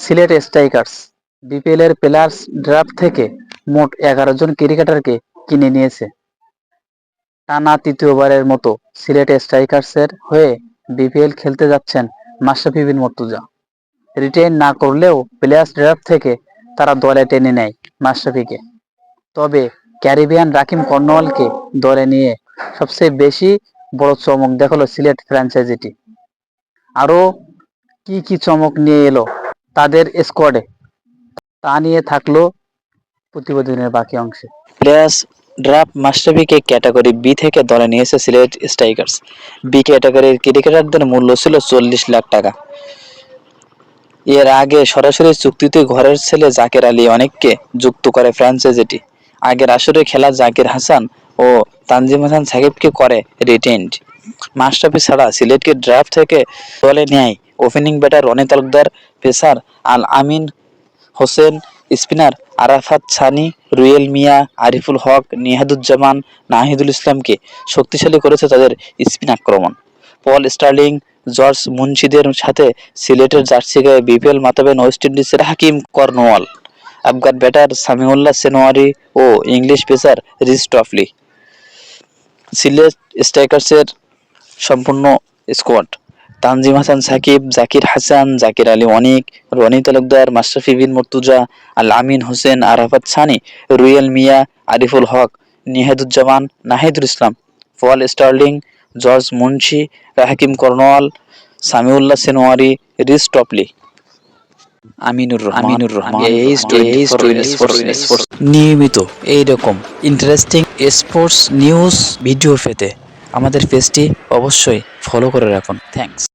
Sylhet strikers BPL এর players draft থেকে মোট ১১ জন ক্রিকেটারকে কিনে নিয়েছে। টানা তৃতীয়বারের মতো সিলেট স্ট্রাইকার্সের হয়ে বিপিএল খেলতে যাচ্ছেন মাশরাফি বিন মুর্তজা। রিটেইন না করলেও প্লেয়ার্স ড্রাফট থেকে তারা দলে টেনে নেয় মাশরাফিকে। তবে ক্যারিবিয়ান রাকিব কর্নওয়ালকে দলে নিয়ে সবচেয়ে বেশি বড় চমক দেখালো সিলেট ফ্র্যাঞ্চাইজিটি। আরও কি চমক নিয়ে এলো তাদের স্কোয়াডে, তা নিয়ে থাকলো প্রতিবেদনের বাকি অংশে। প্লেয়ার্স ড্রাফট মাশরাফিকে ক্যাটাগরি বি থেকে দলে নিয়েছে সিলেট স্ট্রাইকার্স। বি ক্যাটাগরির ক্রিকেটারদের মূল্য ছিল ৪০ লাখ টাকা। এর আগে সরাসরি চুক্তিতে ঘরের ছেলে জাকের আলী অনেককে যুক্ত করে ফ্র্যাঞ্চাইজিটি। আগের আসরে খেলা জাকির হাসান ও তানজিম হাসান সাকিবকে করে রিটেইনড। মাশরাফি ছাড়া সিলেটকে ড্রাফট থেকে দলে নেয় opening batter Rony Talukdar, pacer Al Amin Hossain, spinner Arafat Sunny, Ruyel Miah, Ariful Haque, Nihaduzzaman, Nahidul ইসলামকে শক্তিশালী করেছে তাদের স্পিন আক্রমণ। পল স্টার্লিং, জর্জ মুন্সিদের সাথে সিলেটের জার্সি গায়ে বিপিএল মাতাবেন ওয়েস্ট ইন্ডিজের Rahkeem Cornwall, Afghan batter Samiullah Shinwari ও English pacer Reece Topley. Sylhet স্ট্রাইকার্সের সম্পূর্ণ squad: Tanzim Hasan Sakib, Zakir Hasan, Zakir Ali Anik, Rony Talukdar, Mashrafe Bin Mortaza, Al Amin Hossain, Arafat Sunny, Ruyel Miah, Ariful Haque, Nihaduzzaman, Nahidul Islam, Paul Stirling, George Munsey, Rahkeem Cornwall, Samiullah Shinwari, Reece Topley, Aminur Rahman. নিয়মিত এইরকম ইন্টারেস্টিং স্পোর্টস নিউজ ভিডিও পেতে আমাদের পেজটি অবশ্যই ফলো করে রাখুন। থ্যাঙ্কস।